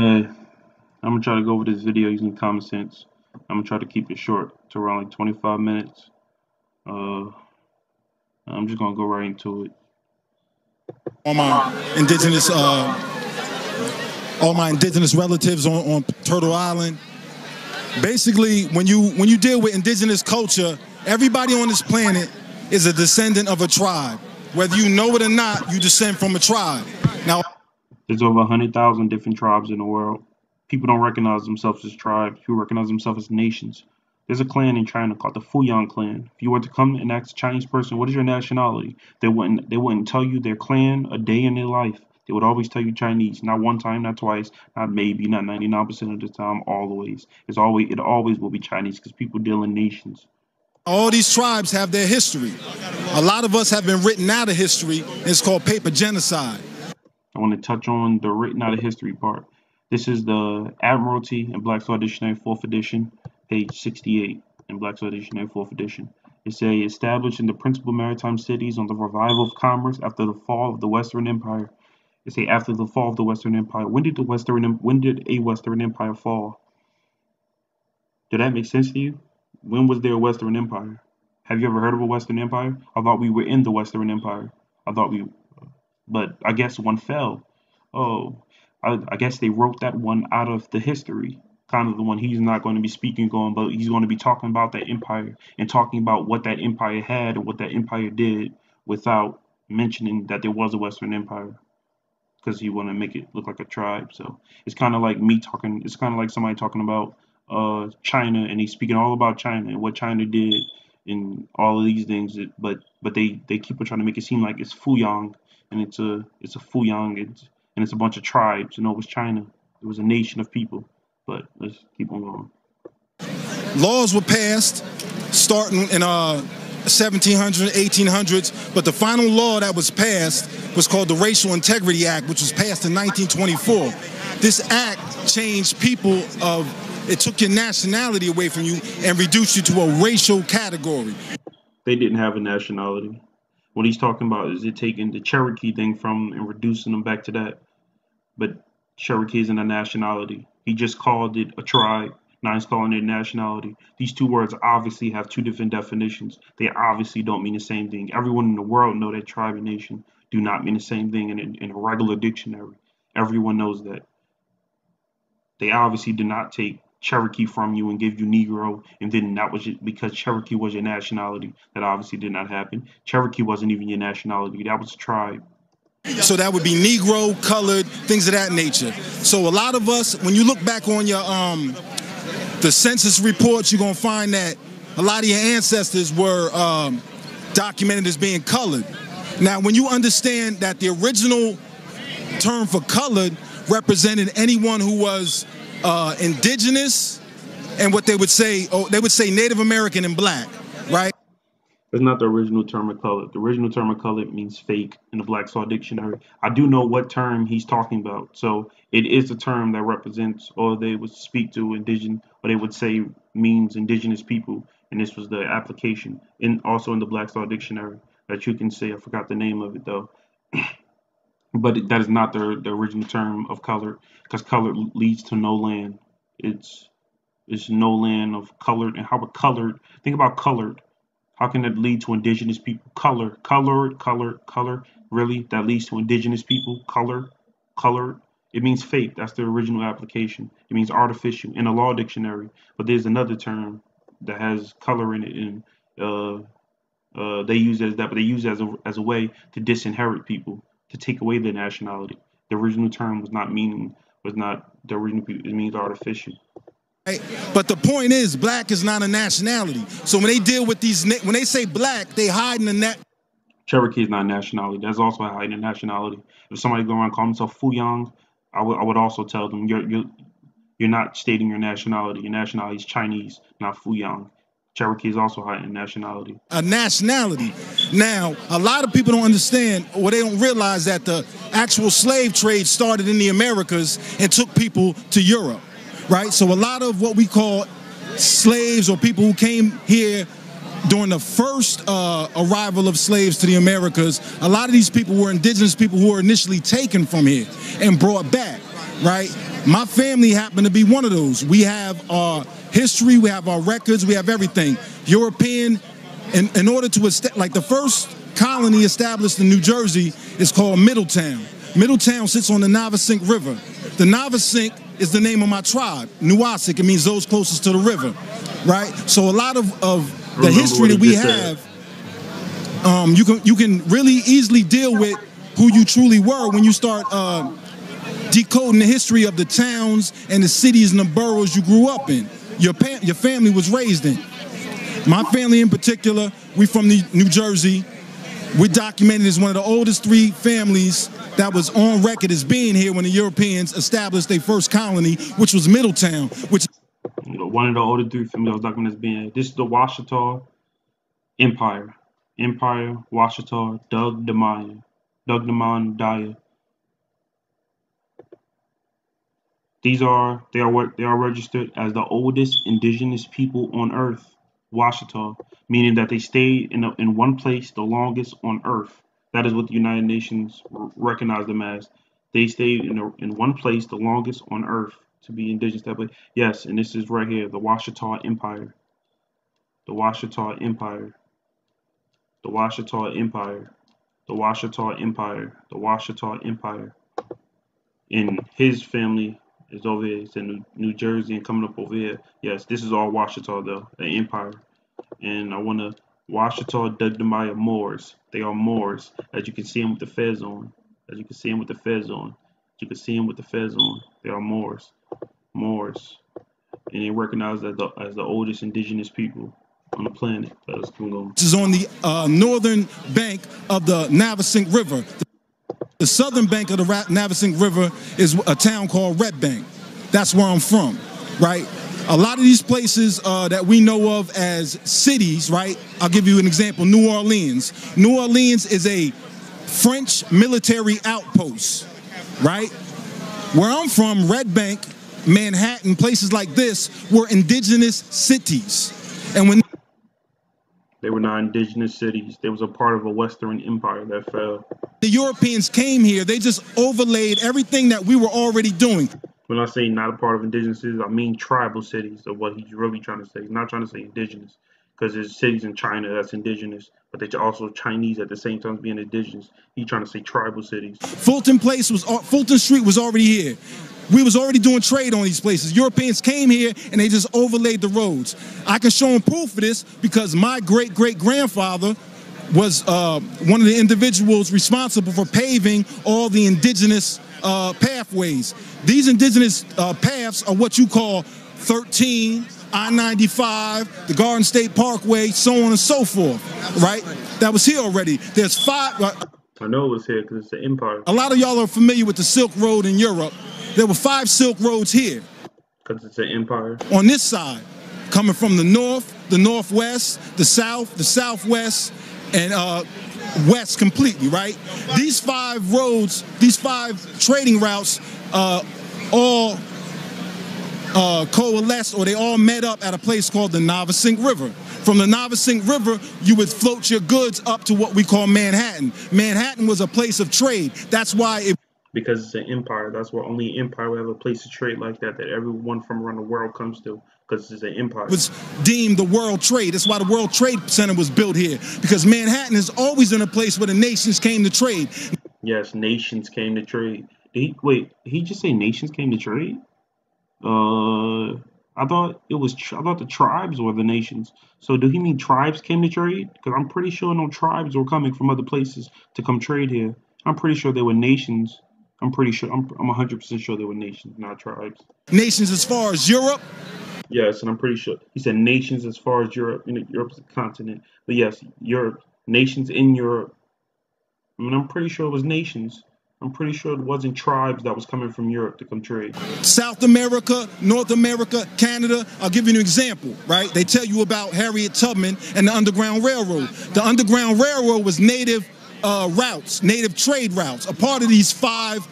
Hey, I'm gonna try to go over this video using common sense. I'm gonna try to keep it short to around like 25 minutes. Uh, I'm just gonna go right into it. All my indigenous, relatives on Turtle Island. Basically, when you deal with indigenous culture, everybody on this planet is a descendant of a tribe. Whether you know it or not, you descend from a tribe. Now, There's over 100,000 different tribes in the world. People don't recognize themselves as tribes. People recognize themselves as nations. There's a clan in China called the Fuyang clan. If you were to come and ask a Chinese person, what is your nationality? They wouldn't tell you their clan a day in their life. They would always tell you Chinese. Not one time, not twice, not maybe, not 99% of the time, always. It always will be Chinese because people deal in nations. all these tribes have their history. A lot of us have been written out of history. It's called paper genocide. I want to touch on the written out of history part. This is the Admiralty and Black's Law Dictionary 4th edition, page 68 in Black's Law Dictionary 4th edition. It says, established in the principal maritime cities on the revival of commerce after the fall of the Western Empire. It say after the fall of the Western Empire. When did a Western Empire fall? Did that make sense to you? When was there a Western Empire? Have you ever heard of a Western Empire? I thought we were in the Western Empire. But I guess one fell. Oh, I guess they wrote that one out of the history. Kind of the one he's not going to be speaking on, but he's going to be talking about that empire and talking about what that empire had and what that empire did without mentioning that there was a Western Empire, because he want to make it look like a tribe. So it's kind of like me talking. It's kind of like somebody talking about China, and he's speaking all about China and what China did and all of these things. But they keep on trying to make it seem like it's Fuyang, and it's a Fuyang, and it's a bunch of tribes. You know, it was China. It was a nation of people. But let's keep on going. Laws were passed starting in 1700s, 1800s, but the final law that was passed was called the Racial Integrity Act, which was passed in 1924. This act changed it took your nationality away from you and reduced you to a racial category. They didn't have a nationality. What he's talking about is it taking the Cherokee thing from and reducing them back to that. But Cherokee isn't a nationality. He just called it a tribe. Now he's calling it nationality. These two words obviously have two different definitions. They obviously don't mean the same thing. Everyone in the world know that tribe and nation do not mean the same thing in a regular dictionary. Everyone knows that. They obviously did not take Cherokee from you and give you Negro, and then that was because Cherokee was your nationality. That obviously did not happen. Cherokee wasn't even your nationality. That was a tribe. So that would be Negro, colored, things of that nature. So a lot of us, when you look back on your the census reports, you're gonna find that a lot of your ancestors were documented as being colored. Now, when you understand that the original term for colored represented anyone who was indigenous, and what they would say Native American and black, right? That's not the original term of color. The original term of color means fake in the Black's Law Dictionary. I do know what term he's talking about. So it is a term that represents, or they would speak to indigenous, or they would say means indigenous people. And this was the application, also in the Black's Law Dictionary that you can say. I forgot the name of it though. But that is not the original term of color, because color leads to no land. It's no land of colored. And how about colored? Think about colored. How can that lead to indigenous people? Color. Really? That leads to indigenous people? Color. It means fake. That's the original application. It means artificial in a law dictionary. But there's another term that has color in it, and they use it as that, but they use it as a way to disinherit people, to take away their nationality. The original term was not the original people. It means artificial. Right? But the point is, black is not a nationality. So when they deal with when they say black, they hide in the net. Cherokee is not a nationality. That's also a hiding nationality. If somebody go around and call himself Fuyang, I would also tell them you're not stating your nationality. Your nationality is Chinese, not Fuyang. Cherokee is also hiding nationality. A nationality. Now, a lot of people don't understand, or they don't realize that the actual slave trade started in the Americas and took people to Europe. Right? So a lot of what we call slaves, or people who came here during the first arrival of slaves to the Americas, a lot of these people were indigenous people who were initially taken from here and brought back, right? My family happened to be one of those. We have our history, we have our records, we have everything. European, in order to, like the first colony established in New Jersey is called Middletown. Middletown sits on the Navesink River. The Navesink is the name of my tribe. Nuwasik, it means those closest to the river, right? So a lot of the history that we have, you can really easily deal with who you truly were when you start decoding the history of the towns and the cities and the boroughs you grew up in. Your family was raised in. My family in particular, we from New Jersey. We're documented as one of the oldest 3 families that was on record as being here when the Europeans established their first colony, which was Middletown. Which, one of the oldest 3 families that was documented as being here. This is the Washita Empire. Empire, Washita, Doug Demon Dyer. They are registered as the oldest indigenous people on Earth, Washita, meaning that they stayed in one place the longest on Earth. That is what the United Nations recognized them as. They stayed in one place the longest on Earth to be indigenous that place. Yes, and this is right here, the Washita Empire. The Washita Empire. The Washita Empire. The Washita Empire. The Washita Empire. And his family is over here. It's in New Jersey and coming up over here. Yes, this is all Washita though, the empire. And I want to Washita Dugdamaya Moors. They are Moors, as you can see them with the fez on. As you can see them with the fez on. You can see them with the fez on. They are Moors. Moors. And they're recognized as the oldest indigenous people on the planet. Let's keep going. This is on the northern bank of the Navesink River. The southern bank of the Navesink River is a town called Red Bank. That's where I'm from, right? A lot of these places that we know of as cities, right? I'll give you an example, New Orleans. New Orleans is a French military outpost, right? Where I'm from, Red Bank, Manhattan, places like this were indigenous cities. And when they were not indigenous cities, they was a part of a Western empire that fell. The Europeans came here, they just overlaid everything that we were already doing. When I say not a part of indigenous cities, I mean tribal cities, of what he's really trying to say. He's not trying to say indigenous, because there's cities in China that's indigenous, but they're also Chinese at the same time being indigenous. He's trying to say tribal cities. Fulton Street was already here. We was already doing trade on these places. Europeans came here and they just overlaid the roads. I can show them proof of this because my great-great-grandfather was one of the individuals responsible for paving all the indigenous pathways. These indigenous paths are what you call 13, I-95, the Garden State Parkway, so on and so forth, right? That was here already. There's 5... I know it was here because it's the empire. A lot of y'all are familiar with the Silk Road in Europe. There were 5 Silk Roads here. Because it's an empire. On this side, coming from the north, the northwest, the south, the southwest, and west completely, right? These 5 roads, these 5 trading routes all coalesced, or they all met up at a place called the Navesink River. From the Navesink River, you would float your goods up to what we call Manhattan. Manhattan was a place of trade. That's why it... Because it's an empire. That's why only an empire will have a place to trade like that everyone from around the world comes to, because it's an empire. It was deemed the World Trade. That's why the World Trade Center was built here, because Manhattan has always been a place where the nations came to trade. Yes, nations came to trade. Wait, he just say nations came to trade? I thought the tribes were the nations. So do he mean tribes came to trade? Because I'm pretty sure no tribes were coming from other places to come trade here. I'm pretty sure they were nations. I'm pretty sure, I'm 100% sure they were nations, not tribes. Nations as far as Europe? Yes, and I'm pretty sure. He said nations as far as Europe. Europe's a continent. But yes, Europe, nations in Europe. I mean, I'm pretty sure it was nations. I'm pretty sure it wasn't tribes that was coming from Europe to come trade. South America, North America, Canada. I'll give you an example, right? They tell you about Harriet Tubman and the Underground Railroad. The Underground Railroad was native routes, native trade routes, a part of these 5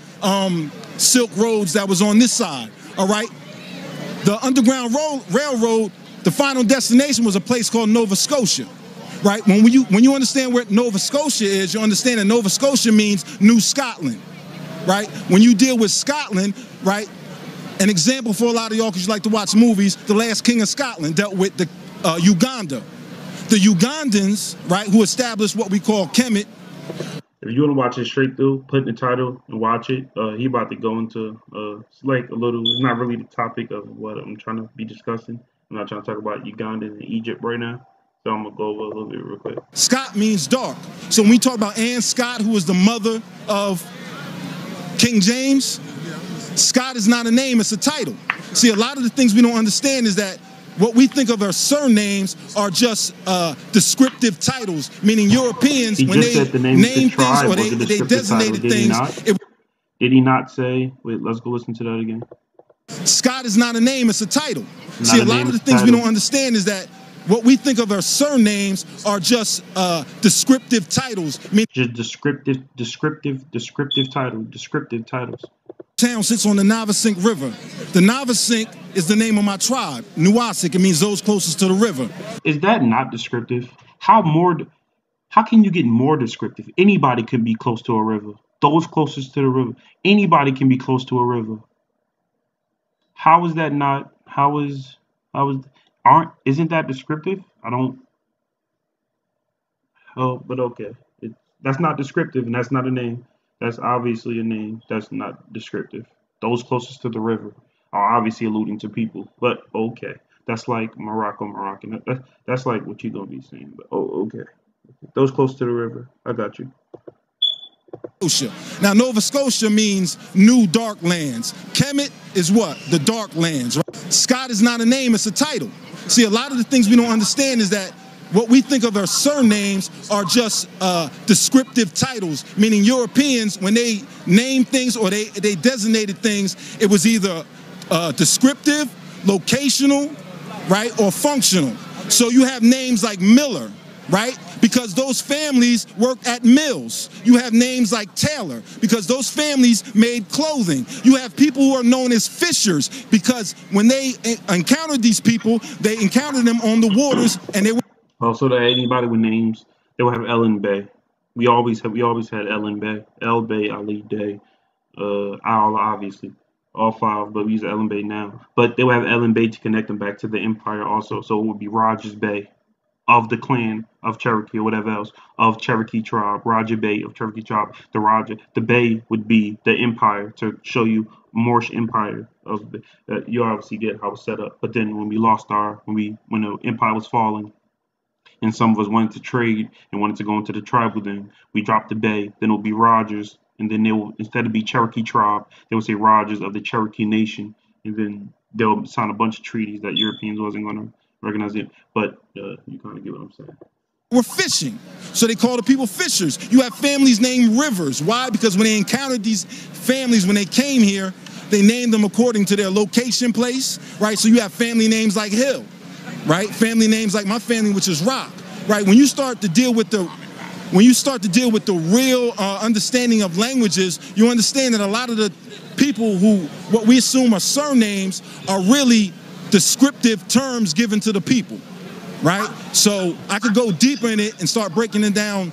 Silk Roads that was on this side, all right? The Underground Railroad, the final destination was a place called Nova Scotia, right? When you understand where Nova Scotia is, you understand that Nova Scotia means New Scotland, right? When you deal with Scotland, right, An example for a lot of y'all, because you like to watch movies, the last king of Scotland dealt with the Uganda. The Ugandans, right, who established what we call Kemet. If you want to watch it straight through, put in the title and watch it. He about to go into it's like a little. It's not really the topic of what I'm trying to be discussing. I'm not trying to talk about Uganda and Egypt right now. So I'm gonna go over a little bit real quick. Scott means dark. So when we talk about Anne Scott, who was the mother of King James, Scott is not a name, it's a title. See, a lot of the things we don't understand is that what we think of as surnames are just descriptive titles, meaning Europeans, when they name things or they designated things. Did he not say, wait, let's go listen to that again. Scott is not a name, it's a title. See, a lot of the things we don't understand is that what we think of as surnames are just descriptive titles. Just descriptive titles. Town sits on the Navasink River. The Navasink is the name of my tribe. Nuwasik, it means those closest to the river. Is that not descriptive? How can you get more descriptive? Anybody can be close to a river. Those closest to the river. Anybody can be close to a river. How is that not? Isn't that descriptive? I don't. Oh, but okay. That's not descriptive, and that's not a name. That's obviously a name. That's not descriptive. Those closest to the river are obviously alluding to people. But okay, that's like Moroccan. That's like what you're gonna be saying. But okay. Those close to the river. I got you. Now, Nova Scotia means new dark lands. Kemet is what? The dark lands, right? Scott is not a name, it's a title. See, a lot of the things we don't understand is that what we think of as surnames are just descriptive titles, meaning Europeans, when they name things or they designated things, it was either descriptive, locational, right, or functional. So you have names like Miller, right? Because those families worked at mills. You have names like Taylor, because those families made clothing. You have people who are known as fishers, because when they encountered these people, they encountered them on the waters, and they were... Also, to anybody with names, they will have Ellen Bay. We always had Ellen Bay, El Bay, Ali Day, Al, obviously, all five, but we use Ellen Bay now. But they will have Ellen Bay to connect them back to the empire also. So it would be Rogers Bay of the clan of Cherokee or whatever else of Cherokee tribe, Roger Bay of Cherokee tribe. The Bay would be the empire to show you Moorish empire of you obviously get how it's set up. But then when we lost when the empire was falling, and some of us wanted to trade and wanted to go into the tribal, then we dropped the Bay. Then it'll be Rogers, and then they will, instead of be Cherokee tribe, they will say Rogers of the Cherokee nation, and then they'll sign a bunch of treaties that Europeans wasn't going to recognize it. But you kind of get what I'm saying. We're fishing, so they call the people fishers. You have families named Rivers. Why? Because when they encountered these families, when they came here, they named them according to their location place, right? So you have family names like Hill, right? Family names like my family, which is Rock, right? When you start to deal with the real understanding of languages, you understand that a lot of the people who what we assume are surnames are really descriptive terms given to the people, right? So I could go deeper in it and start breaking it down.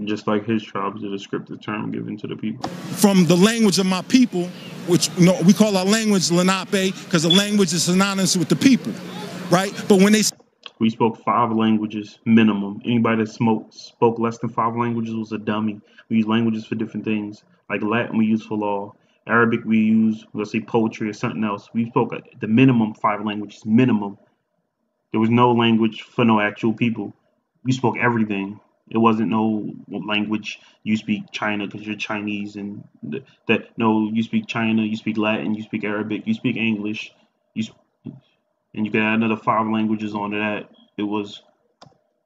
Just like his tribe is a descriptive term given to the people. From the language of my people, which we call our language Lenape, because the language is synonymous with the people, right? But when we spoke 5 languages minimum. Anybody that spoke less than 5 languages was a dummy. We use languages for different things. Like Latin we use for law. Arabic we use, let's say, poetry or something else. We spoke the minimum 5 languages, minimum. There was no language for no actual people. We spoke everything. It wasn't no language. You speak China because you're Chinese, and no, you speak China, you speak Latin, you speak Arabic, you speak English, and you can add another 5 languages onto that. It was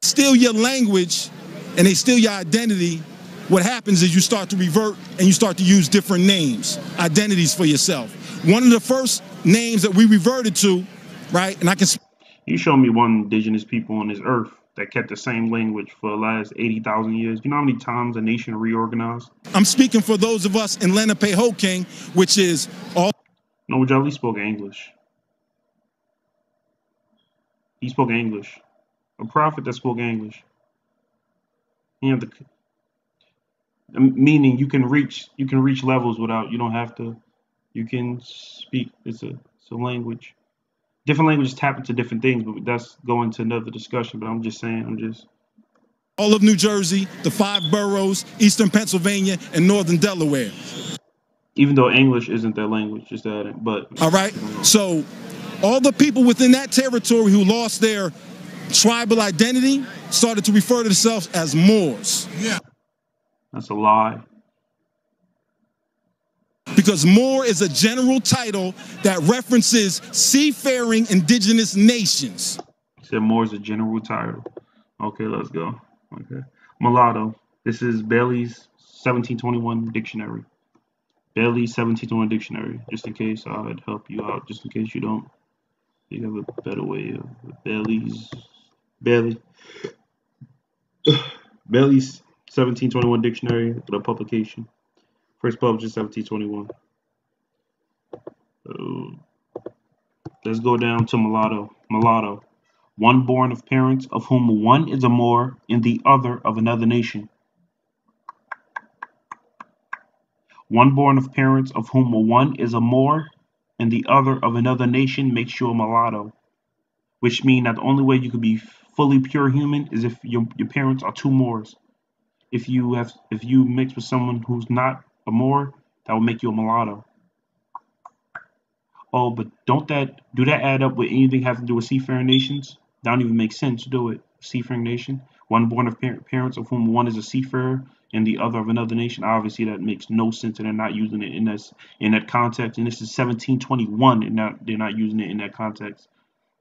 still your language, and they steal your identity. What happens is you start to revert and you start to use different names, identities for yourself. One of the first names that we reverted to, right, and I can... You show me one indigenous people on this earth that kept the same language for the last 80,000 years. You know how many times a nation reorganized? I'm speaking for those of us in Lenape-Hoking, which is all... No, we at least spoke English. He spoke English. A prophet that spoke English. Meaning you can reach levels without, you don't have to You can speak. It's a language. Different languages tap into different things, but that's going to another discussion. But I'm just saying. I'm just. All of New Jersey, the 5 boroughs, eastern Pennsylvania, and northern Delaware. Even though English isn't their language, just adding. But all right. So all the people within that territory who lost their tribal identity started to refer to themselves as Moors. Yeah. That's a lie. Because Moor is a general title that references seafaring indigenous nations. You said Moor is a general title. Okay, let's go. Okay. Mulatto. This is Bailey's 1721 dictionary. Bailey's 1721 dictionary. Just in case I'd help you out. Just in case you don't. You have a better way of Bailey's 1721 dictionary, the publication. First published in 1721. Let's go down to mulatto. Mulatto. One born of parents of whom one is a Moor and the other of another nation. One born of parents of whom one is a Moor and the other of another nation makes you a mulatto. Which means that the only way you could be fully pure human is if your parents are two Moors. If you mix with someone who's not a Moor, that will make you a mulatto. Oh, but do that add up with anything having to do with seafaring nations? That don't even make sense, do it? Seafaring nation, one born of parents of whom one is a seafarer and the other of another nation. Obviously, that makes no sense, and they're not using it in that context. And this is 1721, and they're not using it in that context.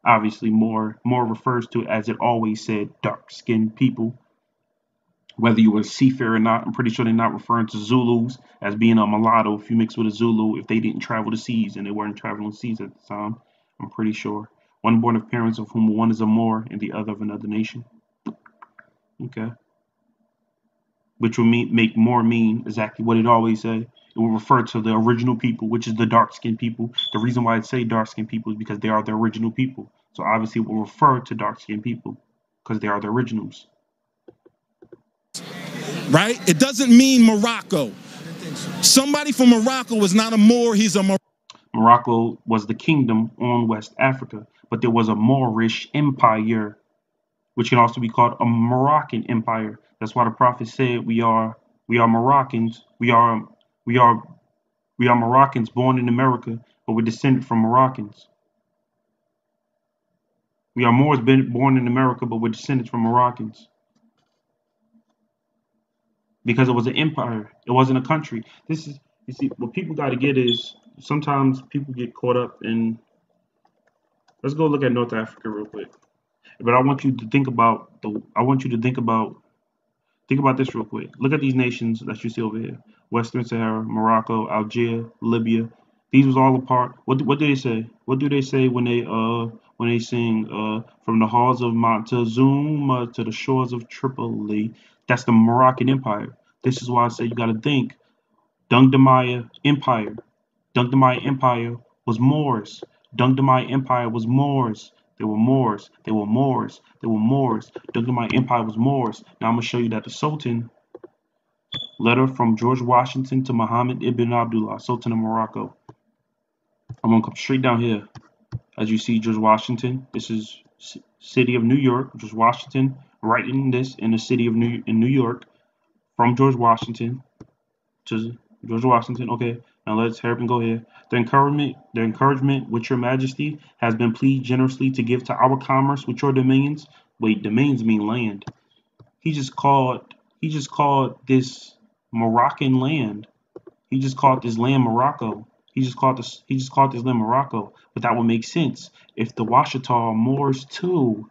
Obviously, Moor refers to, as it always said, dark-skinned people. Whether you were a seafarer or not, I'm pretty sure they're not referring to Zulus as being a mulatto if you mix with a Zulu, if they didn't travel the seas and they weren't traveling the seas at the time. I'm pretty sure. One born of parents of whom one is a Moor and the other of another nation. Okay. Which will make Moor mean exactly what it always say. It will refer to the original people, which is the dark-skinned people. The reason why it say dark-skinned people is because they are the original people. So obviously it will refer to dark-skinned people because they are the originals. Right? It doesn't mean Morocco. Somebody from Morocco is not a Moor, he's a Morocco was the kingdom on West Africa, but there was a Moorish empire, which can also be called a Moroccan empire. That's why the prophet said we are Moroccans. We are Moroccans born in America, but we're descended from Moroccans. We are Moors born in America, but we're descended from Moroccans. Because it was an empire. It wasn't a country. You see, what people got to get is sometimes people get caught up in. Let's go look at North Africa real quick. But I want you to think about this real quick. Look at these nations that you see over here: Western Sahara, Morocco, Algeria, Libya. These was all a part. What do they say? What do they say when they sing from the halls of Montezuma to the shores of Tripoli? That's the Moroccan Empire. This is why I say you got to think. Dungdamaya Empire. Dungdamaya Empire was Moors. Dungdamaya Empire was Moors. They were Moors. They were Moors. They were Moors. Dungdamaya Empire was Moors. Now I'm going to show you that the Sultan, letter from George Washington to Muhammad ibn Abdullah, Sultan of Morocco. I'm going to come straight down here. As you see, George Washington. This is city of New York. George Washington writing this in the city of New York from George Washington to George Washington. Okay, now let's hurry up and go here. The encouragement which your majesty has been pleased generously to give to our commerce with your dominions. Wait, dominions mean land. He just called this Moroccan land. He just called this land Morocco. He just called this land Morocco. But that would make sense if the Washita are Moors too.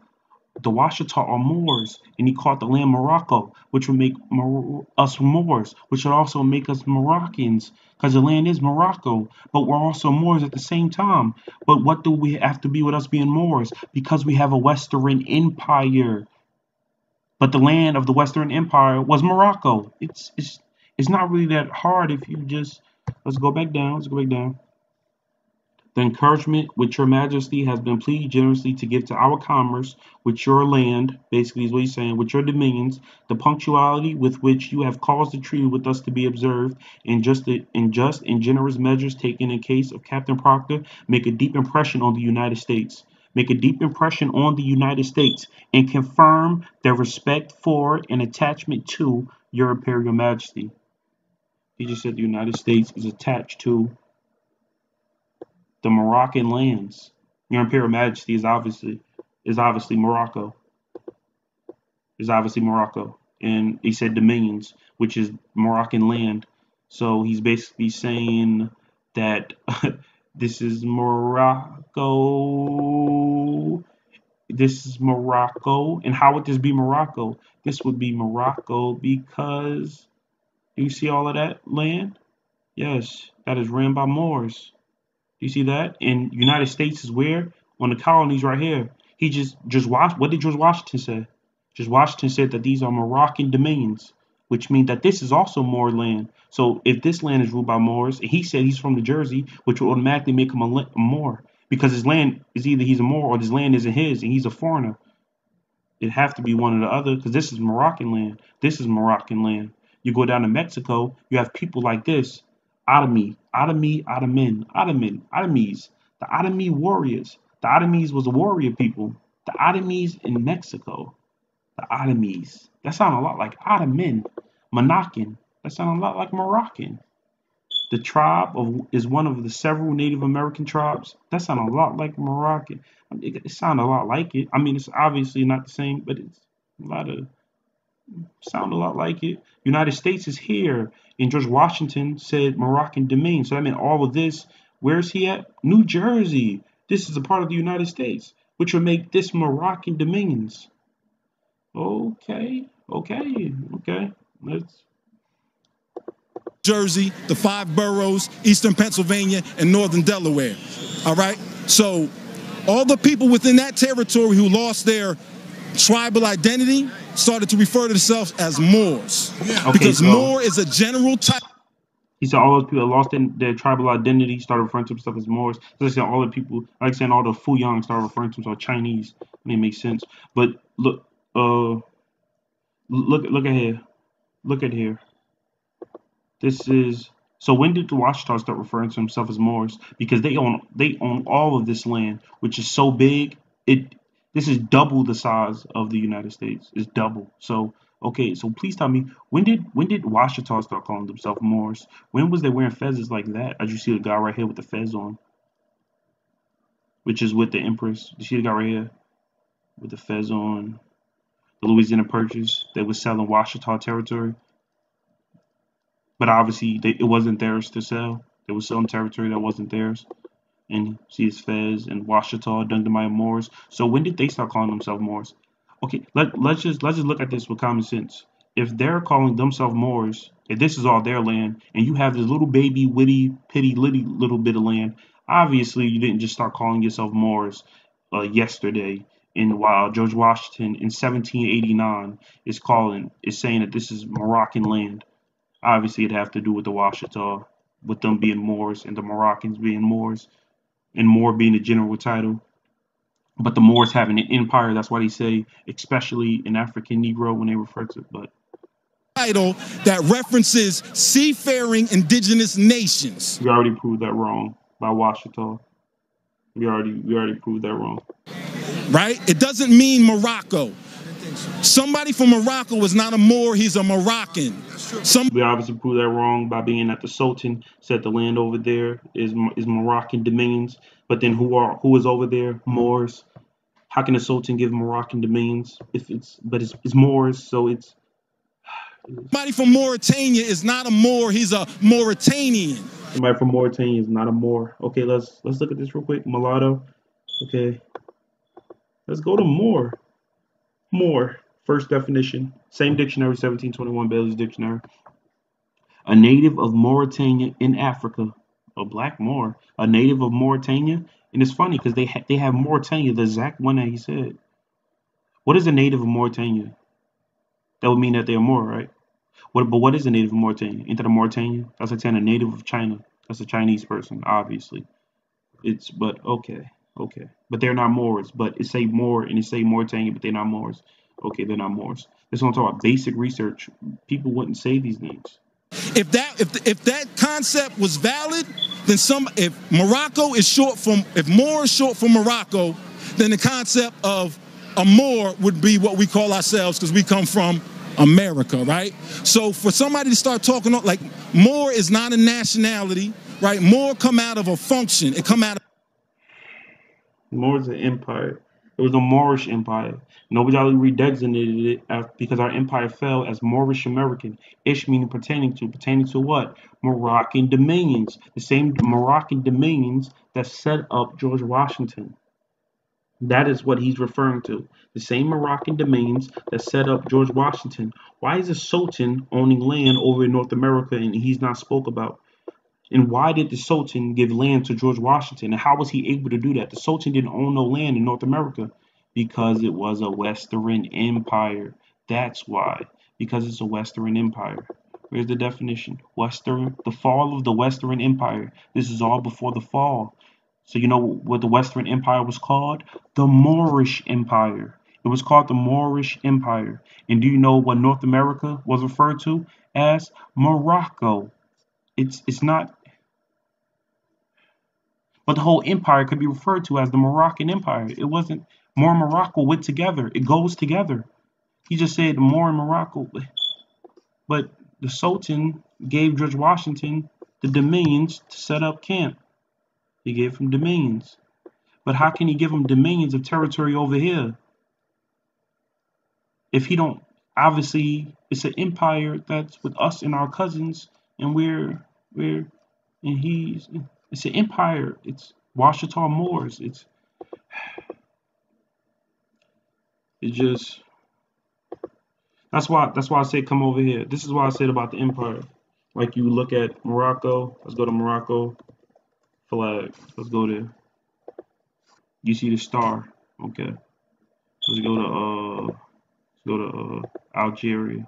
The Washita are Moors, and he called the land Morocco, which would make us Moors, which would also make us Moroccans, because the land is Morocco, but we're also Moors at the same time. But what do we have to be with us being Moors? Because we have a Western Empire. But the land of the Western Empire was Morocco. It's not really that hard if you just let's go back down. The encouragement which your majesty has been pleased generously to give to our commerce, with your land, basically is what he's saying, with your dominions, the punctuality with which you have caused the treaty with us to be observed, and just and generous measures taken in case of Captain Proctor, make a deep impression on the United States. Make a deep impression on the United States and confirm their respect for and attachment to your Imperial Majesty. He just said the United States is attached to the Moroccan lands. Your Imperial Majesty is obviously Morocco. Is obviously Morocco. And he said dominions, which is Moroccan land. So he's basically saying that this is Morocco. This is Morocco. And how would this be Morocco? This would be Morocco because do you see all of that land? Yes, that is ran by Moors. Do you see that? And United States is where? On the colonies right here. He just watched. What did George Washington say? George Washington said that these are Moroccan dominions, which means that this is also Moor land. So if this land is ruled by Moors, and he said he's from New Jersey, which will automatically make him a Moor because his land is either he's a Moor or his land isn't his, and he's a foreigner. It have to be one or the other because this is Moroccan land. This is Moroccan land. You go down to Mexico, you have people like this. Otomies. The Otomi warriors. The Otomies was a warrior people. The Otomies in Mexico. The Otomies. That sounds a lot like Ottoman. Moroccan. That sounds a lot like Moroccan. The tribe is one of the several Native American tribes. That sounds a lot like Moroccan. It sounds a lot like it. I mean, it's obviously not the same, but it's a lot of sound a lot like it. United States is here, and George Washington said Moroccan domain. So I mean, all of this. Where's he at? New Jersey. This is a part of the United States, which would make this Moroccan dominions. Okay. Let's. Jersey, the 5 boroughs, Eastern Pennsylvania, and Northern Delaware. All right? So all the people within that territory who lost their tribal identity started to refer to themselves as Moors. Okay, because so Moor is a general type. he said all those people that lost their tribal identity started referring to themselves as Moors. So they said all the people, like saying all the Fuyang started referring to themselves as Chinese. I mean, it makes sense. But look at here. Look at here. This is so. When did the Washita start referring to himself as Moors? Because they own all of this land, which is so big. This is double the size of the United States. It's double. So okay. So please tell me when did Washita start calling themselves Moors? When was they wearing fezzes like that? As you see the guy right here with the fez on, which is with the Empress. You see the guy right here with the fez on. The Louisiana Purchase. They were selling Washita territory. But obviously, it wasn't theirs to sell. They were selling territory that wasn't theirs. And see his fez and Washita, Dungamaya Moors. So when did they start calling themselves Moors? Okay, let's just look at this with common sense. If they're calling themselves Moors, if this is all their land, and you have this little baby, witty, pitty, little bit of land, obviously you didn't just start calling yourself Moors yesterday. And while George Washington in 1789 is saying that this is Moroccan land. Obviously, it'd have to do with the Washita, with them being Moors and the Moroccans being Moors, and Moor being the general title. But the Moors having an empire, that's why they say, especially in African Negro when they refer to it. But title that references seafaring indigenous nations. we already proved that wrong by Washita. We already proved that wrong. Right? It doesn't mean Morocco. Somebody from Morocco is not a Moor, he's a Moroccan. We obviously proved that wrong by being that the Sultan said the land over there is Moroccan dominions, but then who is over there? Moors. How can the Sultan give Moroccan dominions if it's Moors? So it's somebody from Mauritania is not a Moor, he's a Mauritanian. Somebody from Mauritania is not a Moor. Okay, let's look at this real quick. Mulatto. Okay, let's go to Moor. Moor, first definition, same dictionary, 1721 Bailey's Dictionary. A native of Mauritania in Africa, a black Moor, a native of Mauritania. And it's funny because they have Mauritania, the exact one that he said. What is a native of Mauritania? That would mean that they're Moor, right? But what is a native of Mauritania? Ain't that a Mauritania? That's like saying a native of China. That's a Chinese person, obviously. But okay, okay. But they're not Moors. But it say Moor and it say Mauritania, but they're not Moors. Okay, they're not Moors. This one talk about basic research. People wouldn't say these names. If that concept was valid, then if Morocco is short from, if Moor is short for Morocco, then the concept of a Moor would be what we call ourselves, because we come from America, right? So for somebody to start talking like Moor is not a nationality, right? Moor come out of a function. It come out of Moor's an empire. It was a Moorish empire. Nobody redesignated it because our empire fell as Moorish American. Ish meaning pertaining to what? Moroccan dominions. The same Moroccan dominions that set up George Washington. That is what he's referring to. The same Moroccan dominions that set up George Washington. Why is a Sultan owning land over in North America and he's not spoke about? And why did the Sultan give land to George Washington? And how was he able to do that? The Sultan didn't own no land in North America because it was a Western empire. That's why. Because it's a Western empire. Where's the definition? Western, the fall of the Western Empire. This is all before the fall. So you know what the Western Empire was called? The Moorish Empire. It was called the Moorish Empire. And do you know what North America was referred to as? Morocco. It's not, but the whole empire could be referred to as the Moroccan Empire. It wasn't Moor and Morocco went together. It goes together. He just said Moor and Morocco. But the Sultan gave George Washington the dominions to set up camp. He gave him dominions. But how can he give him dominions of territory over here? If he don't, obviously it's an empire that's with us and our cousins, and it's an empire. It's Washita Moors. It just that's why I say come over here. This is why I said about the empire. Like you look at Morocco. Let's go to Morocco flag. Let's go there. You see the star. Okay. Let's go to Algeria.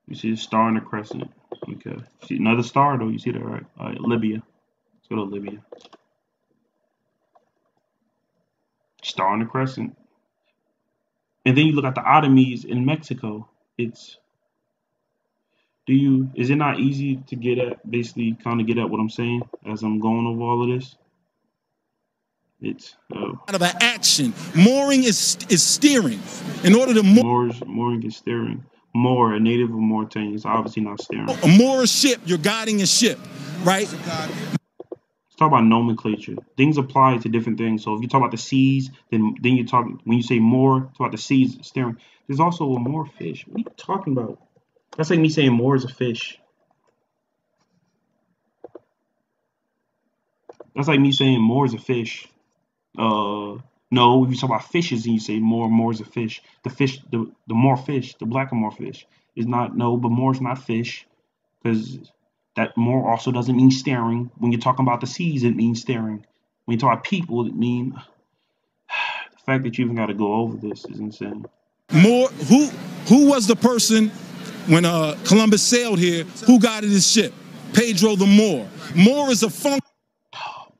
You see the star and the crescent. Okay. See another star though. You see that, right? All right. Libya. Let's go to Libya. Star and the crescent. And then you look at the Ottomans in Mexico. Is it not easy to get at, basically kind of get at what I'm saying as I'm going over all of this? It's out of an action. Mooring is steering. In order to mooring is steering. Moor, a native of Mauritania, is obviously not steering. A moor ship, you're guiding a ship, right? Let's talk about nomenclature. Things apply to different things. So if you talk about the seas, then you talk, when you say moor, talk about the seas steering. There's also a moor fish. What are you talking about? That's like me saying moor is a fish. That's like me saying moor is a fish. No, if you talk about fishes and you say moor is a fish. The fish, the more fish, the black and more fish is not, no, but moor is not fish, because that moor also doesn't mean staring. When you're talking about the seas, it means staring. When you talk about people, it means the fact that you even got to go over this is insane. Moor, who was the person when Columbus sailed here? Who guided his ship? Pedro the Moor. Moor is a function.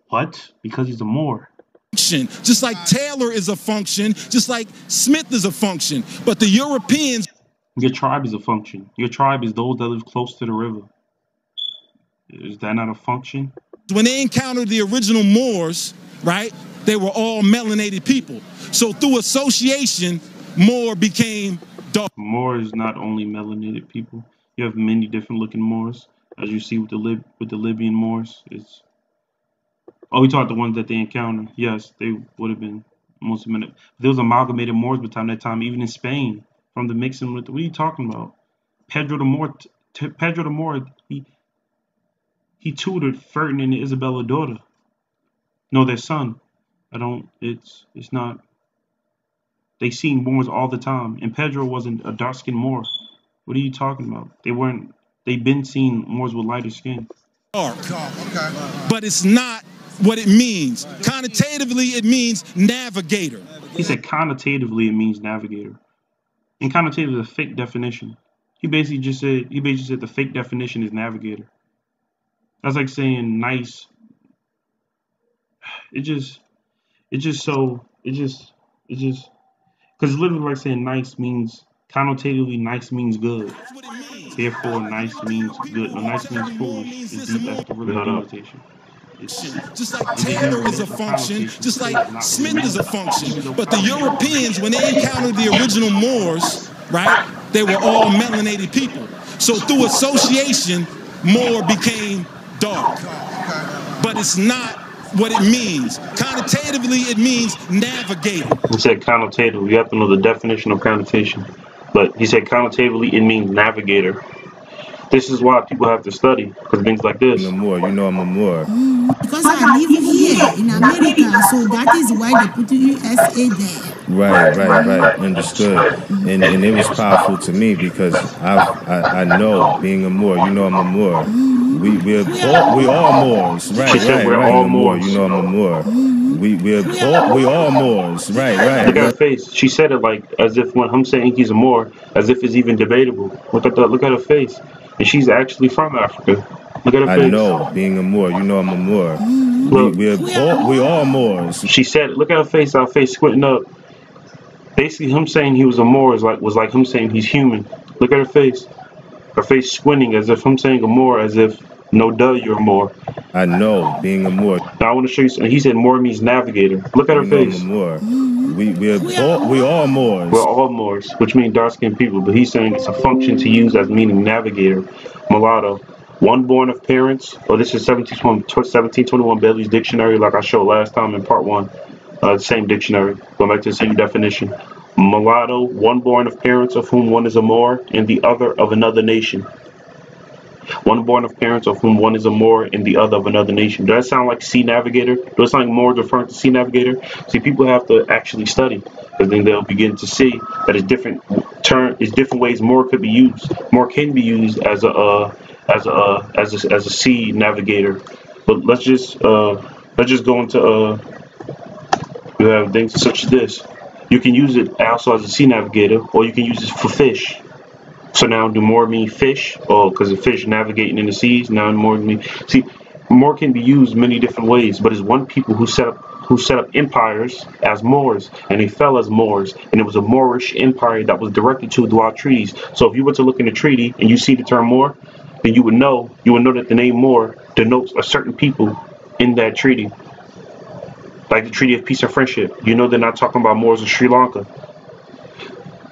What? Because he's a Moor. Just like Taylor is a function, just like Smith is a function. But the Europeans... Your tribe is a function. Your tribe is those that live close to the river. Is that not a function? When they encountered the original Moors, right, they were all melanated people. So through association, Moor became dark. Moor is not only melanated people. You have many different looking Moors, as you see with the Libyan Moors. Oh, we talked the ones that they encountered. Yes, they would have been most of them. There was amalgamated Moors by that time, even in Spain, from the mixing with. What are you talking about? Pedro the Moor. He tutored Ferdinand and Isabella daughter. No, their son. It's not. They seen Moors all the time, and Pedro wasn't a dark-skinned Moor. What are you talking about? They've been seeing Moors with lighter skin. Dark. But it's not what it means. Connotatively, it means navigator. He said connotatively it means navigator. And connotative is a fake definition. He basically said the fake definition is navigator. That's like saying nice. It just it just so it just because it's literally like saying nice means connotatively nice means good. That's what it means. Therefore, nice means good. No, nice means Connotatively more foolish. means Is this and deep more. as the river denotation. Just like And then Taylor is a mental function, connotation just like states not Smith is a function. even though But the connotation. Europeans, when they encountered the original Moors, right, they were all melanated people. So through association, Moor became dark. But it's not what it means. Connotatively, it means navigator. He said connotative. You have to know the definition of connotation. But he said connotatively it means navigator. This is why people have to study because things like this. I'm a Moor, you know I'm a Moor. Because I live here in America, so that is why they put USA there. Right. Understood. And it was powerful to me because I know being a Moor, you know I'm a Moor. We all Moors, right? She said we're right. all I'm a Moor, Moors. you know I'm a Moor. We all Moors, right. Look at her face. She said it like as if when I'm saying he's a Moor, as if it's even debatable. Look at her face. And she's actually from Africa. Look at her face. I know being a Moor, you know I'm a Moor. Look, We all Moors. she said, look at her face. Our face squinting up. Basically, him saying he was a Moor was like him saying he's human. Look at her face. Her face squinting as if I'm saying a Moor, as if no duh, you're a Moor. I know being a Moor. Now I want to show you something. He said Moor means navigator. Look at her face. I'm a Moor. We all Moors. We're all Moors, which means dark-skinned people. But he's saying it's a function to use as meaning navigator, mulatto. One born of parents. Oh, this is 1721 Bailey's dictionary, like I showed last time in part one. The same dictionary, going back to the same definition. Mulatto, one born of parents of whom one is a Moor and the other of another nation. One born of parents of whom one is a Moor and the other of another nation. Does that sound like sea navigator? Does it sound like Moor referring to sea navigator? See, people have to actually study, because then they'll begin to see that it's different ways Moor could be used. Moor can be used as a sea navigator. But let's just go into you have things such as this. You can use it also as a sea navigator, or you can use it for fish. So now, do Moor mean fish? Oh, because the fish navigating in the seas. Now, Moor mean Moor can be used many different ways. But it's one people who set up empires as Moors, and they fell as Moors, and it was a Moorish empire that was directed to throughout treaties. So if you were to look in the treaty and you see the term Moor, then you would know that the name Moor denotes a certain people in that treaty. Like the Treaty of Peace and Friendship. You know they're not talking about Moors in Sri Lanka.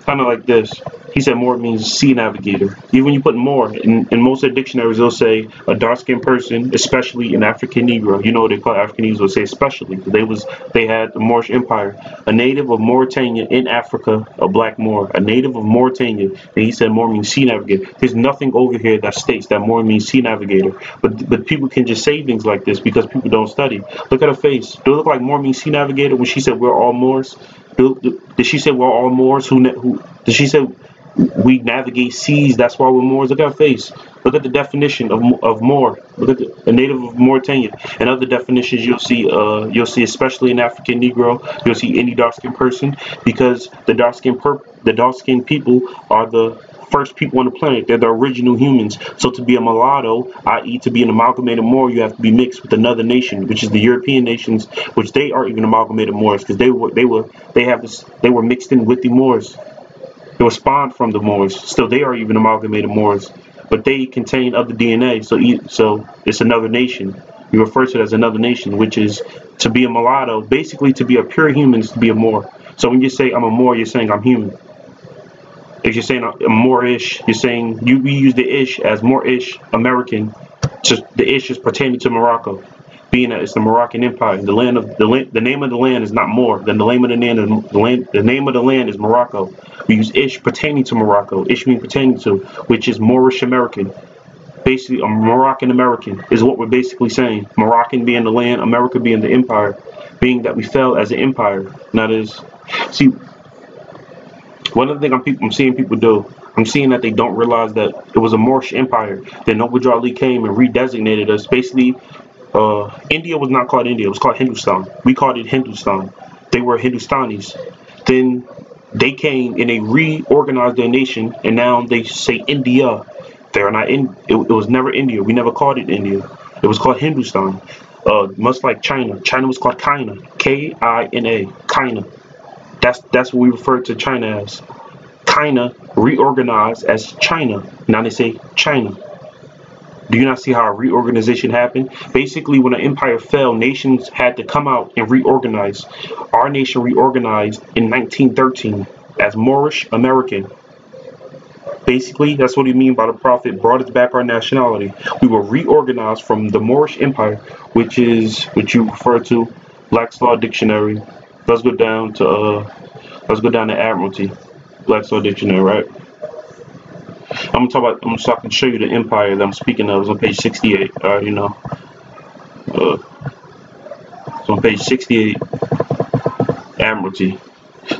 Kind of like this. He said Moor means sea navigator. Even when you put Moor, in most of the dictionaries, they'll say a dark-skinned person, especially an African Negro. You know what they call African Negroes? They'll say especially. They had the Moorish Empire. A native of Mauritania in Africa, a black Moor. A native of Mauritania. And he said Moor means sea navigator. There's nothing over here that states that Moor means sea navigator. But people can just say things like this because people don't study. Look at her face. Do it look like Moor means sea navigator when she said we're all Moors? Did she say we're all Moors? Did she say we navigate seas? That's why we're Moors. Look at her face. Look at the definition of Moor. Look at a native of Mauritania. And other definitions you'll see, especially in African Negro, you'll see any dark-skinned person, because the dark-skinned people are the first people on the planet. They're the original humans. So to be a mulatto, i.e. to be an amalgamated Moor, you have to be mixed with another nation, which is the European nations, which they aren't even amalgamated Moors, because they were mixed in with the Moors. They were spawned from the Moors. Still, they are even amalgamated Moors, but they contain other DNA. So it's another nation. You refer to it as another nation, which is to be a mulatto. Basically, to be a pure human is to be a Moor. So when you say I'm a Moor, you're saying I'm human. If you're saying I'm Moorish, you're saying we use the ish as Moorish American. The ish is pertaining to Morocco, being that it's the Moroccan Empire. The name of the land is not Moor. Then the name of the land is Morocco. We use ish pertaining to Morocco. Ish means pertaining to, which is Moorish American. Basically, a Moroccan American is what we're basically saying. Moroccan being the land, America being the empire, being that we fell as an empire. That is, see. One of the things I'm seeing people do, I'm seeing that they don't realize that it was a Moorish empire. Then Noble Ali came and redesignated us. Basically, India was not called India. It was called Hindustan. We called it Hindustan. They were Hindustanis. Then They came and they reorganized their nation, and now they say India. They're not in. It was never India. We never called it India. It was called Hindustan. Much like China. China was called China. K-I-N-A. China. That's what we refer to China as. China reorganized as China. Now they say China. Do you not see how a reorganization happened? Basically, when an empire fell, nations had to come out and reorganize. Our nation reorganized in 1913 as Moorish American. Basically, that's what he mean by the prophet brought us back our nationality. We were reorganized from the Moorish Empire, which you refer to, Black's Law Dictionary. Let's go down to Admiralty, Black's Law Dictionary, right? I'm so I can show you the empire that I'm speaking of. It's on page 68. I already know. It's on page 68, Admiralty.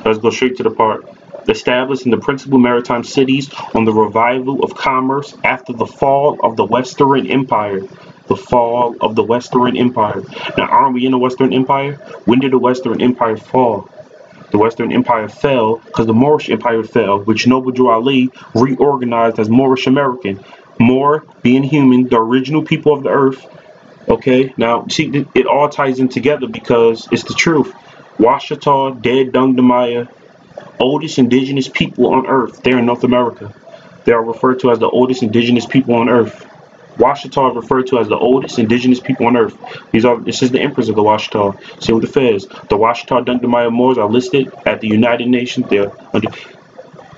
Let's go straight to the part. Established in the principal maritime cities on the revival of commerce after the fall of the Western Empire. The fall of the Western Empire. Now, aren't we in the Western Empire? When did the Western Empire fall? The Western Empire fell because the Moorish Empire fell, which Noble Drew Ali reorganized as Moorish American. Moor being human, the original people of the earth. Okay, now see, it all ties in together because it's the truth. Washita, Dead Dung Damaya, oldest indigenous people on earth. They're in North America. They are referred to as the oldest indigenous people on earth. Washita are referred to as the oldest indigenous people on earth. This is the emperors of the Washita. Same with the Fez. The Washita Dungdamaya Moors are listed at the United Nations. They're under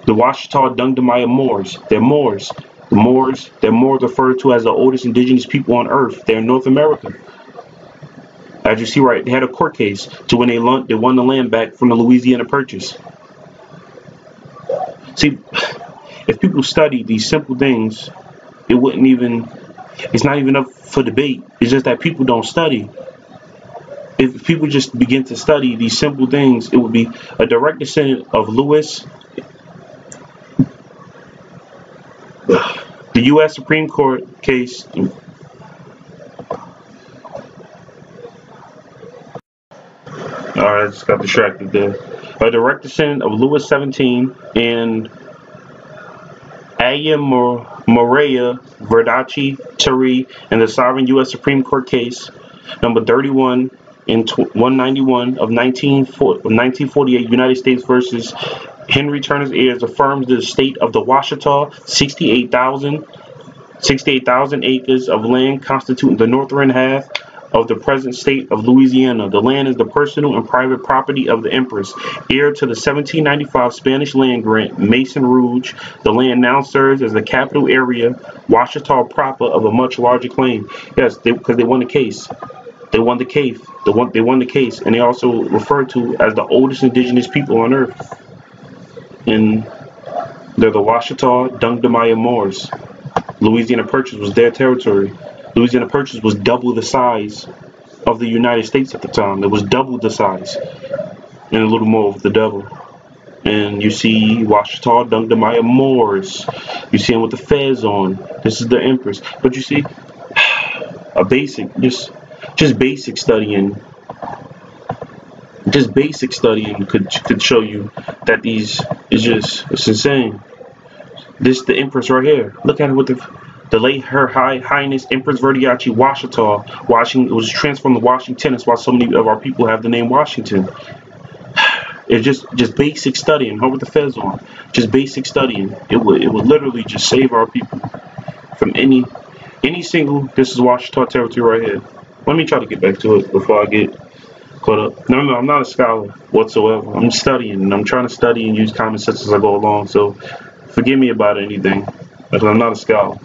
the Washita Dungdamaya Moors. They're Moors. They're Moors referred to as the oldest indigenous people on earth. They're in North America. As you see, right, they had a court case to when they won the land back from the Louisiana Purchase. See, if people study these simple things, it's not even up for debate. It's just that people don't study. If people just begin to study these simple things, it would be a direct descendant of Lewis. The U.S. Supreme Court case. Alright, I just got distracted there. A direct descendant of Louis 17 and Aya Morea Verdacci Tari in the sovereign U.S. Supreme Court case number 31 and 191 of 1948 United States versus Henry Turner's heirs affirms the state of the Washita 68,000 acres of land constituting the northern half of the present state of Louisiana. The land is the personal and private property of the Empress, heir to the 1795 Spanish land grant, Maison Rouge. The land now serves as the capital area, Washita proper, of a much larger claim. Yes, because they won the case. They won the case. They won the case, and they also referred to as the oldest indigenous people on earth. And they're the Washita Dungdamaya Moors. Louisiana Purchase was their territory. Louisiana Purchase was double the size of the United States at the time. It was double the size and a little more of the double. And you see Washita Dungdamaya Moors. You see them with the fez on. This is the Empress. But you see, a basic, just basic studying. Just basic studying could show you that it's insane. This the Empress right here. Look at it with the late Her Highness Empress Verdiachi Washita. It was transformed to Washington. That's why so many of our people have the name Washington. It's just basic studying. How with the fez on? Just basic studying. It would literally just save our people from any single. This is Washita territory right here. Let me try to get back to it before I get caught up. No, I'm not a scholar whatsoever. I'm studying, and I'm trying to study and use common sense as I go along. So forgive me about anything, because I'm not a scholar.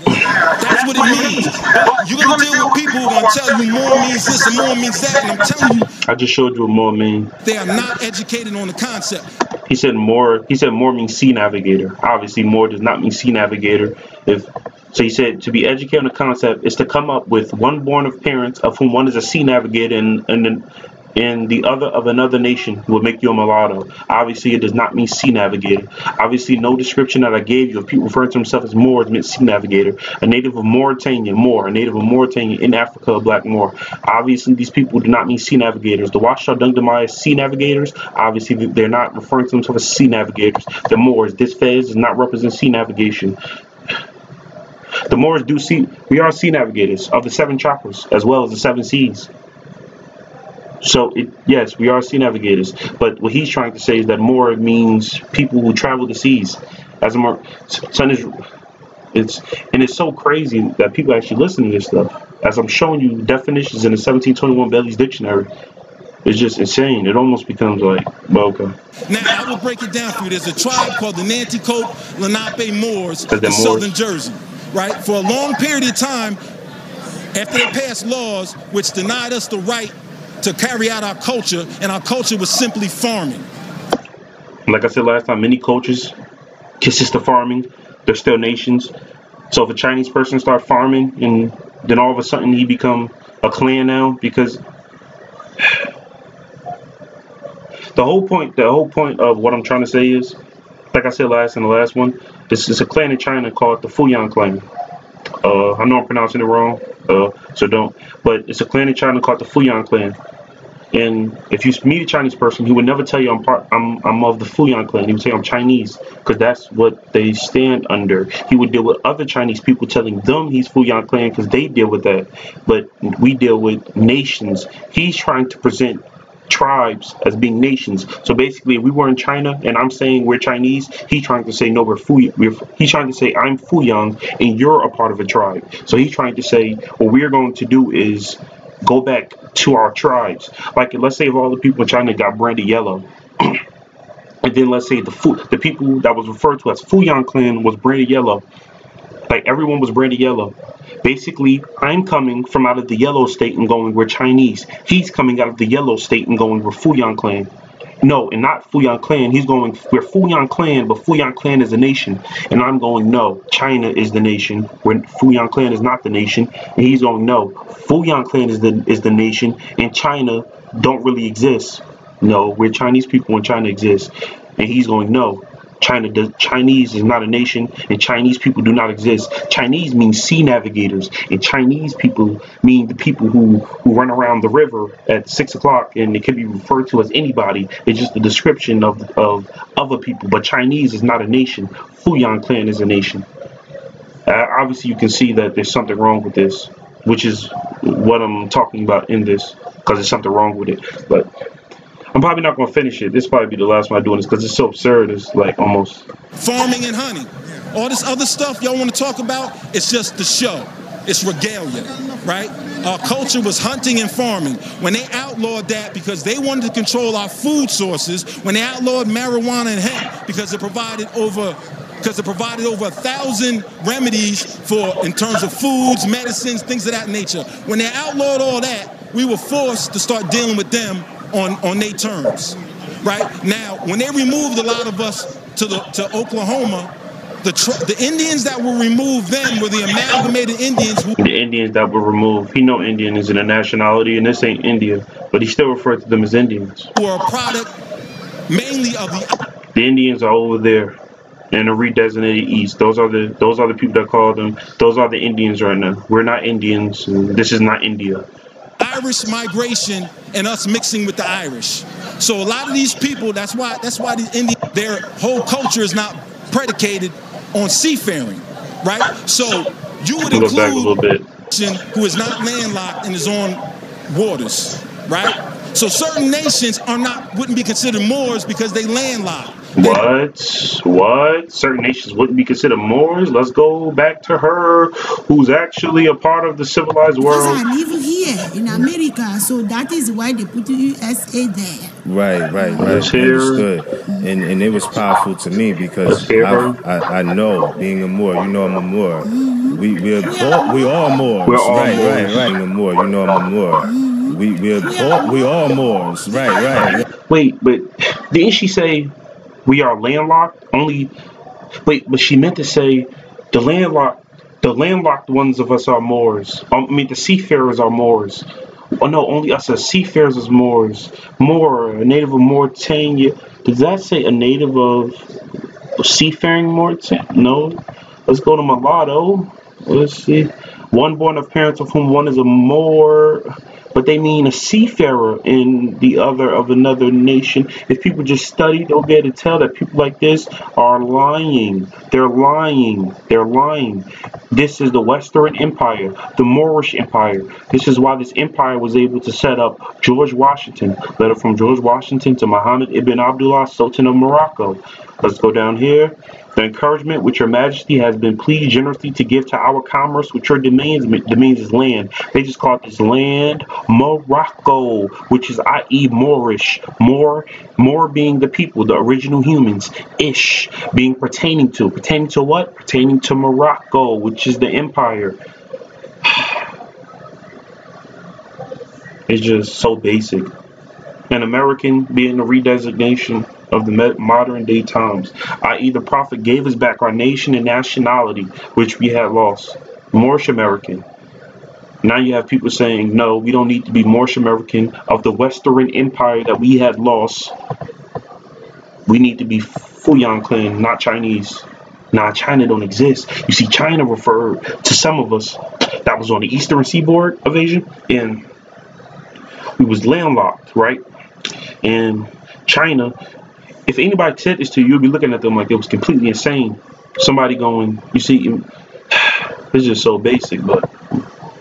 That's what it means. But you're going to deal with people who are going to tell you more means this and more means that. And I'm telling you, I just showed you what more mean. They are not educated on the concept. He said more means sea navigator. Obviously, more does not mean sea navigator. So he said to be educated on the concept is to come up with one born of parents of whom one is a sea navigator and and the other of another nation will make you a mulatto. Obviously, it does not mean sea navigator. Obviously, no description that I gave you of people referring to themselves as Moors meant sea navigator. A native of Mauritania, Moor. A native of Mauritania in Africa, a black Moor. Obviously, these people do not mean sea navigators. The Washoe Dungdamai sea navigators, obviously, they're not referring to themselves as sea navigators. The Moors, this phase does not represent sea navigation. The Moors do see, we are sea navigators of the 7 chakras as well as the 7 seas. So, yes, we are sea navigators. But what he's trying to say is that Moor means people who travel the seas. As a more, son is, it's so crazy that people actually listen to this stuff. As I'm showing you definitions in the 1721 Bailey's Dictionary, it's just insane. It almost becomes like, well, okay. Now, I will break it down for you. There's a tribe called the Nanticoke Lenape Moors in southern Jersey, right? For a long period of time, after they passed laws which denied us the right to carry out our culture, and our culture was simply farming. Like I said last time, many cultures consist of farming. They're still nations. So if a Chinese person starts farming, and then all of a sudden he become a clan now, because the whole point of what I'm trying to say is, like I said in the last one, this is a clan in China called the Fuyang clan. I know I'm pronouncing it wrong, so don't. But it's a clan in China called the Fuyang clan. And if you meet a Chinese person, he would never tell you I'm of the Fuyang clan. He would say I'm Chinese, because that's what they stand under. He would deal with other Chinese people telling them he's Fuyang clan because they deal with that. But we deal with nations. He's trying to present tribes as being nations. So basically, if we were in China and I'm saying we're Chinese, he's trying to say no, he's trying to say I'm Fuyang and you're a part of a tribe. So he's trying to say what we're going to do is go back to our tribes. Like, let's say if all the people in China got branded yellow, and then let's say the people that was referred to as Fuyang clan was branded yellow, like everyone was branded yellow. Basically, I'm coming from out of the yellow state and going, we're Chinese. He's coming out of the yellow state and going, we're Fuyang clan. No, and not Fuyang clan. He's going, we're Fuyang clan, but Fuyang clan is a nation. And I'm going, no, China is the nation, when Fuyang clan is not the nation. And he's going, no, Fuyang clan is the nation, and China don't really exist. No, we're Chinese people and China exists. And he's going, no, Chinese is not a nation, and Chinese people do not exist. Chinese means sea navigators, and Chinese people mean the people who run around the river at 6 o'clock, and it can be referred to as anybody. It's just a description of other people. But Chinese is not a nation. Fuyang clan is a nation. Obviously, you can see that there's something wrong with this, which is what I'm talking about in this, because there's something wrong with it. But I'm probably not going to finish it. This will probably be the last one I'm doing this because it's so absurd. It's like almost farming and hunting. All this other stuff y'all want to talk about, it's just the show. It's regalia, right? Our culture was hunting and farming. When they outlawed that because they wanted to control our food sources, when they outlawed marijuana and hemp because it provided over 1,000 remedies in terms of foods, medicines, things of that nature. When they outlawed all that, we were forced to start dealing with them on their terms, right? Now, when they removed a lot of us to Oklahoma, the Indians that were removed then were the amalgamated Indians. The Indians that were removed. He know Indian is in a nationality, and this ain't India, but he still referred to them as Indians. Who are a product mainly of the Indians are over there in the redesignated East. Those are the people that call them. Those are the Indians right now. We're not Indians. This is not India. Irish migration and us mixing with the Irish. So a lot of these people, that's why the Indians, their whole culture is not predicated on seafaring, right? So you would include back a little bit. Who is not landlocked in his own waters, right? So certain nations wouldn't be considered Moors because they landlocked. What? Certain nations wouldn't be considered Moors? Let's go back to her, who's actually a part of the civilized world. Because I live here in America, so that is why they put the USA there. Right. Understood. And it was powerful to me because I know, being a Moor, you know I'm a Moor. We all Moors. We're all Moors. Right. Being a Moor, you know I'm a Moor. We all Moors. Right. Wait, but didn't she say we are landlocked? But she meant to say the landlocked ones of us are Moors. The seafarers are Moors. Oh no, only us as seafarers is Moors. A native of Mauritania. Does that say a native of seafaring Mauritania? No. Let's go to mulatto. Let's see. One born of parents of whom one is a Moor, but they mean a seafarer in the other of another nation. If people just study, they'll be able to tell that people like this are lying. They're lying. They're lying. This is the Western Empire, the Moorish Empire. This is why this empire was able to set up George Washington. Letter from George Washington to Muhammad ibn Abdullah, Sultan of Morocco. Let's go down here. The encouragement which your majesty has been pleased generously to give to our commerce with your domains is land. They just call this land Morocco, which is i.e. Moorish. More being the people, the original humans. Ish being pertaining to what? Pertaining to Morocco, which is the empire. It's just so basic. An American being a redesignation of the modern day times, i.e. the prophet gave us back our nation and nationality, which we had lost. Moorish American. Now you have people saying, no, we don't need to be Moorish American of the Western Empire that we had lost. We need to be Fujian clan, not Chinese. Nah, China don't exist. You see, China referred to some of us that was on the eastern seaboard of Asia, and we was landlocked, right? And China, if anybody said this to you, you'd be looking at them like it was completely insane. Somebody going, you see, it's just so basic, but.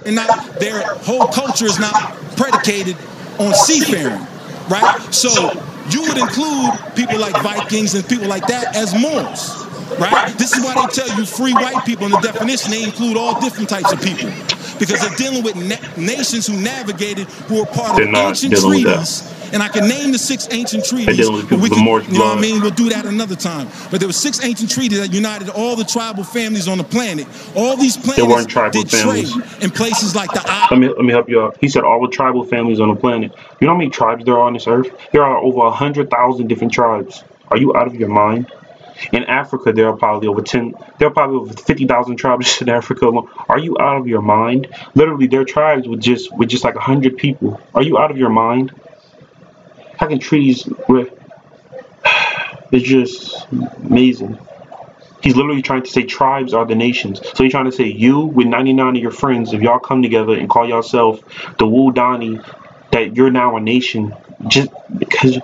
And not, their whole culture is not predicated on seafaring, right? So you would include people like Vikings and people like that as Moors, right? This is why they tell you free white people in the definition. They include all different types of people because they're dealing with nations who navigated, who are part of ancient treaties. And I can name the 6 ancient treaties. But we can, you know what I mean? We'll do that another time. But there were 6 ancient treaties that united all the tribal families on the planet. All these planets did trade in places like the Let me help you out. He said all the tribal families on the planet. You know how many tribes there are on this earth? There are over 100,000 different tribes. Are you out of your mind? In Africa, there are probably over 50,000 tribes in Africa alone. Are you out of your mind? Literally, their tribes with just like 100 people. Are you out of your mind? How can treaties? It's just amazing. He's literally trying to say tribes are the nations. So he's trying to say you with 99 of your friends, if y'all come together and call yourself the Wu Dani, that you're now a nation just because.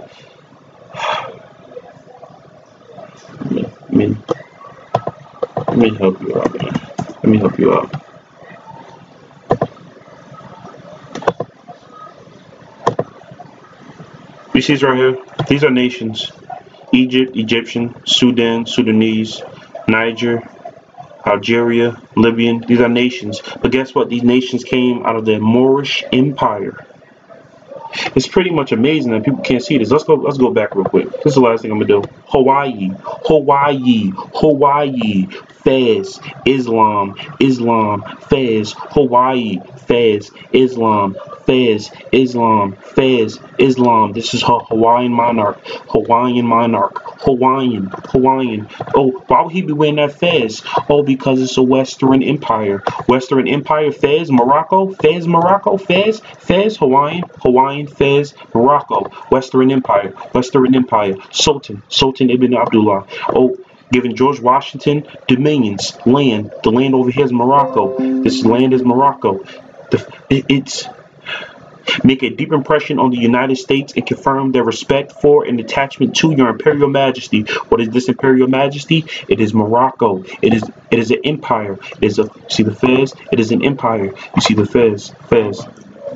Let me help you out, man. Let me help you out. You see this right here? These are nations. Egypt, Egyptian, Sudan, Sudanese, Niger, Algeria, Libyan. These are nations. But guess what? These nations came out of the Moorish Empire. It's pretty much amazing that people can't see this. Let's go back real quick. This is the last thing I'm gonna do. Hawaii, Fez, Islam, Fez, Hawaii, Fez, Islam, Fez, Islam, Fez, Islam. This is her Hawaiian monarch. Hawaiian. Oh, why would he be wearing that Fez? Oh, because it's a Western Empire. Western Empire, Fez, Morocco, Fez, Hawaiian, Fez, Morocco, Western Empire, Sultan ibn Abdullah. Oh, giving George Washington dominions, land. The land over here is Morocco. This land is Morocco. It's make a deep impression on the United States and confirm their respect for and attachment to your Imperial Majesty. What is this Imperial Majesty? It is Morocco. It is an empire. See the Fez? It is an empire. You see the Fez.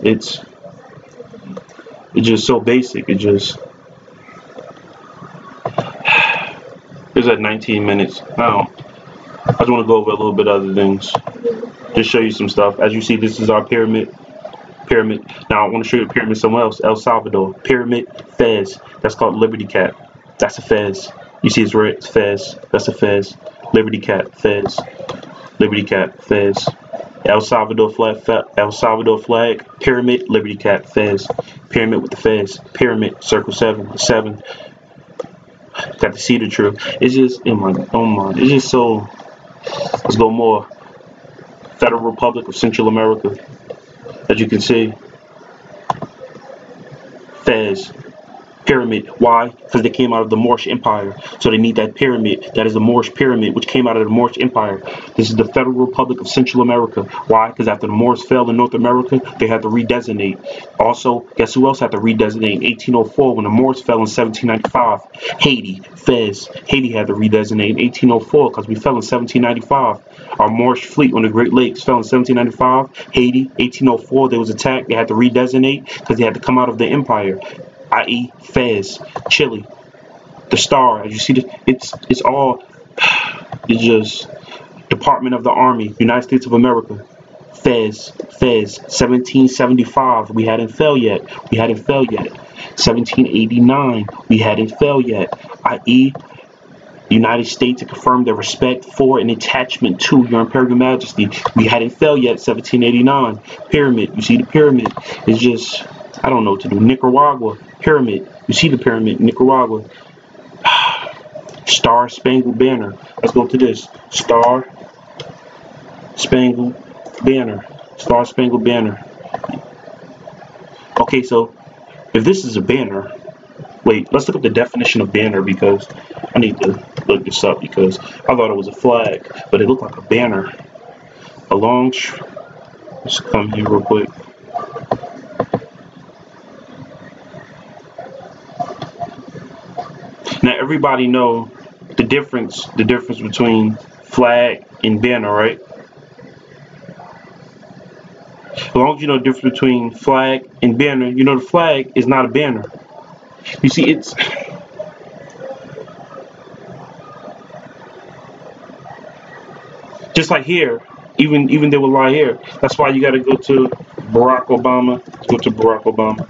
It's just so basic. It's at 19 minutes. Now, I just want to go over a little bit other things. Just show you some stuff. As you see, this is our pyramid. Now I want to show you a pyramid somewhere else. El Salvador. Pyramid, Fez. That's called Liberty Cat. That's a Fez. You see it's red? It's Fez. That's a Fez. Liberty Cat, Fez. Liberty Cat, Fez. El Salvador flag. Pyramid, Liberty Cat, Fez. Pyramid with the Fez. Pyramid, circle 7. The 7. Got the cedar tree. It's just, oh my. It's just so. Let's go more. Federal Republic of Central America. As you can see, Fez. Pyramid. Why? Because they came out of the Moorish Empire. So they need that pyramid. That is the Moorish pyramid, which came out of the Moorish Empire. This is the Federal Republic of Central America. Why? Because after the Moors fell in North America, they had to redesignate. Also, guess who else had to redesignate in 1804 when the Moors fell in 1795? Haiti. Fez. Haiti had to redesignate in 1804 because we fell in 1795. Our Moorish fleet on the Great Lakes fell in 1795. Haiti, 1804, they was attacked. They had to redesignate because they had to come out of the empire. I.e. Fez, Chile, the star. As you see, it's all, it's just Department of the Army, United States of America. Fez, 1775, we hadn't fell yet. 1789, we hadn't fell yet. I.e. United States to confirm their respect for and attachment to your Imperial Majesty. We hadn't fell yet. 1789, pyramid. You see the pyramid. It's just, I don't know what to do. Nicaragua, pyramid. You see the pyramid, Nicaragua. Star Spangled Banner. Let's go to this. Star Spangled Banner. Star Spangled Banner. Okay, so if this is a banner, wait, let's look up the definition of banner because I need to look this up because I thought it was a flag, but it looked like a banner. Let's come here real quick. Now everybody know the difference between flag and banner, right? As long as you know the difference between flag and banner, you know the flag is not a banner. You see, it's just like here, even they will lie here. That's why you got to go to Barack Obama. Let's go to Barack Obama.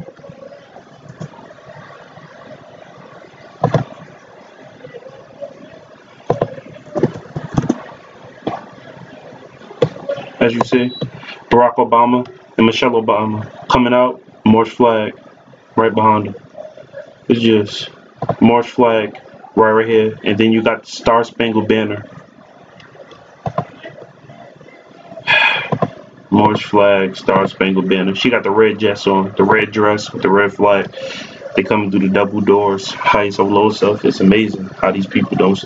As you see, Barack Obama and Michelle Obama coming out, Moorish flag right behind them. It's just Moorish flag right here, and then you got the Star Spangled Banner. Moorish flag, Star Spangled Banner. She got the red dress on, the red dress with the red flag. They coming through the double doors, high so low stuff. It's amazing how these people don't.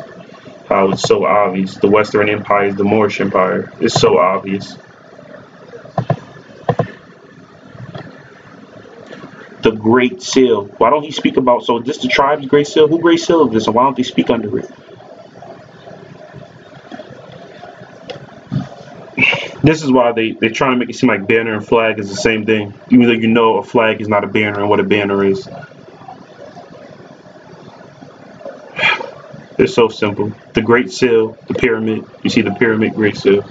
How it's so obvious. The Western Empire is the Moorish Empire. It's so obvious. The Great Seal. Why don't he speak about, so this the tribe's Great Seal? Who Great Seal is this? And why don't they speak under it? This is why they're trying to make it seem like banner and flag is the same thing. Even though you know a flag is not a banner and what a banner is. It's so simple. The Great Seal, the pyramid. You see the pyramid, Great Seal.